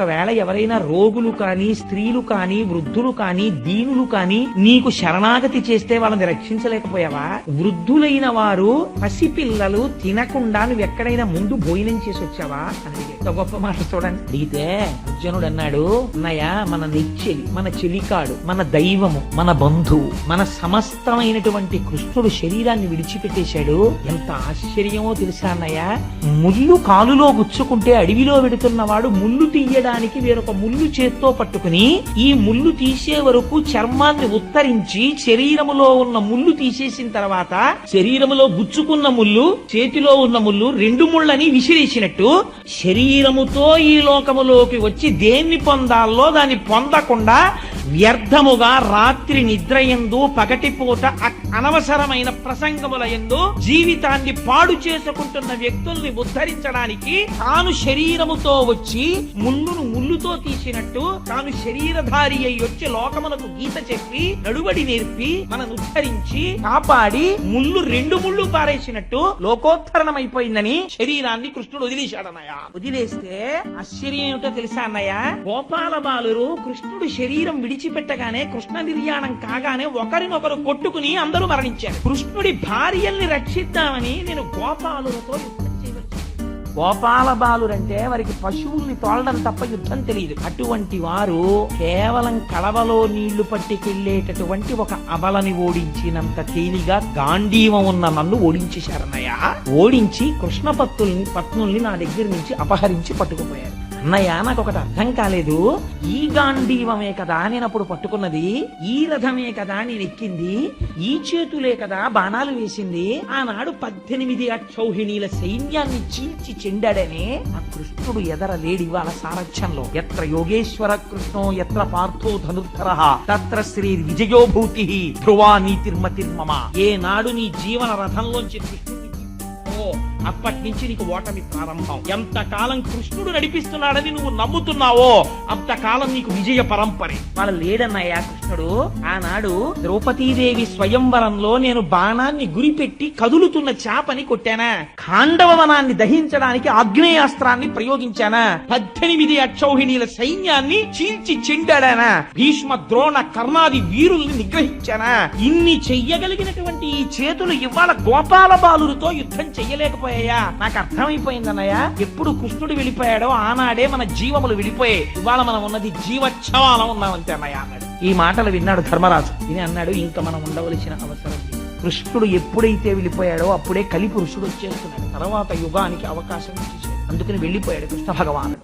ఒకవేళ ఎవరైనా రోగులు కానీ స్త్రీలు కానీ వృద్ధులు కానీ దీనులు కానీ నీకు శరణాగతి చేస్తే వాళ్ళని రక్షించలేకపోయావా? వృద్ధులైన వారు పసిపిల్లలు తినకుండా నువ్వు ఎక్కడైనా ముందు భోజనం చేసి వచ్చావా అని ఎంత గొప్ప మాట చూడండి. అడిగితే అర్జునుడు అన్నాడు, అన్నయ్య మన నెచ్చెలి, మన చెలికాడు, మన దైవము, మన బంధువు, మన సమస్తమైనటువంటి కృష్ణుడు శరీరాన్ని విడిచిపెట్టేశాడు. ఎంత ఆశ్చర్యమో తెలుసా అన్నయ్య. ముళ్ళు కాలులో గుచ్చుకుంటే అడవిలో వెడుతున్నవాడు ముళ్ళు తీయడానికి వేరొక ముళ్ళు చేత్తో పట్టుకుని ఈ ముళ్ళు తీసే వరకు చర్మాన్ని ఉత్తరించి శరీరములో ఉన్న ముళ్ళు తీసేసిన తర్వాత శరీరములో గుచ్చుకున్న ముళ్ళు చేతిలో ఉన్న ముళ్ళు రెండు ముళ్ళని విసిరేసినట్టు శరీరముతో ఈ లోకములోకి వచ్చి దేన్ని పొందాలో దాన్ని పొందకుండా వ్యర్థముగా రాత్రి నిద్రయందు పగటిపూట అనవసరమైన ప్రసంగముల యందు జీవితాన్ని పాడు చేసుకుంటున్న వ్యక్తుల్ని ఉద్ధరించడానికి తాను శరీరముతో వచ్చి ముళ్ళును ముళ్ళుతో తీసినట్టు తాను శరీరధారి అయి వచ్చి లోకమునకు గీత చెప్పి నడువడి నేర్పి మనను ఉద్ధరించి కాపాడి ముళ్ళు రెండు ముళ్ళు పారేసినట్టు లోకోత్తరణమైపోయిందని శరీరాన్ని కృష్ణుడు వదిలేశాడన్నయ్య. వదిలేస్తే ఆశ్చర్యం ఏమిటో తెలుసా అన్నయ్య. గోపాల బాలురు కృష్ణుడు శరీరం విడిచిపెట్టగానే కృష్ణ నిర్యాణం కాగానే ఒకరినొకరు కొట్టుకుని అందరూ మరణించారు. కృష్ణుడి భార్యల్ని రక్షిద్దామని నేను గోపాలులతో యుద్ధం చేయవచ్చు. గోపాల బాలురంటే వారికి పశువుల్ని తోలడం తప్ప యుద్ధం తెలియదు. అటువంటి వారు కేవలం కడవలో నీళ్లు పట్టికెళ్లేటటువంటి ఒక అబలని ఓడించినంత తేలిగా గాంధీవం ఉన్న నన్ను ఓడించేశారన్నయ్య. ఓడించి కృష్ణ పత్నుల్ని నా దగ్గర నుంచి అపహరించి పట్టుకుపోయారు. అన్నయ్య నాకు ఒకటి అర్థం కాలేదు. ఈ గాంధీవమే కదా నేను అప్పుడు పట్టుకున్నది, ఈ రథమే కదా నేను ఎక్కింది, ఈ చేతులే కదా బాణాలు వేసింది. ఆనాడు 18 అక్షౌహిణీల సైన్యాన్ని చీల్చి చెండాడనే ఆ కృష్ణుడు ఎదర లేడి వాళ్ళ సారథ్యంలో. ఎత్ర యోగేశ్వర కృష్ణో ఎత్ర పార్థో ధనుర్ధరః తత్ర శ్రీ విజయోభూతి ధ్రువా నీతిర్మతిర్మమ. ఏ నాడు నీ జీవన రథంలోంచి కృష్ణుడు అప్పటి నుంచి నీకు ఓటమి ప్రారంభం. ఎంతకాలం కృష్ణుడు నడిపిస్తున్నాడని నువ్వు నమ్ముతున్నావో అంతకాలం నీకు విజయ పరంపరే. వాళ్ళ లేడన్నయ్యా కృష్ణుడు. ఆనాడు ద్రౌపదీదేవి స్వయంవరంలో నేను బాణాన్ని గురిపెట్టి కదులుతున్న చాపని కొట్టానా, ఖాండవనాన్ని దహించడానికి ఆగ్నేయాస్త్రాన్ని ప్రయోగించానా, 18 అక్షౌహిణీల సైన్యాన్ని చీల్చి చెండాడానా, భీష్మ ద్రోణ కర్ణాది వీరుల్ని నిగ్రహించానా. ఇన్ని చెయ్యగలిగినటువంటి ఈ చేతులు ఇవాళ గోపాల బాలులతో యుద్ధం చెయ్యలేకపోయాయా? నాకు అర్థమైపోయిందన్నయ్య. ఎప్పుడు కృష్ణుడు వెళ్ళిపోయాడో ఆనాడే మన జీవములు వెళ్ళిపోయాయి. ఇవాళ మనం ఉన్నది జీవచ్ఛవాలం ఉన్నామంతే అన్నయ్య అన్నాడు. ఈ మాటలు విన్నాడు ధర్మరాజు. విని అన్నాడు, ఇంకా మనం ఉండవలసిన అవసరం లేదు. కృష్ణుడు ఎప్పుడైతే వెళ్ళిపోయాడో అప్పుడే కలిపురుషుడు వచ్చేస్తున్నాడు. తర్వాత యుగానికి అవకాశం ఇచ్చేసాడు. అందుకని వెళ్ళిపోయాడు కృష్ణ భగవానుడు.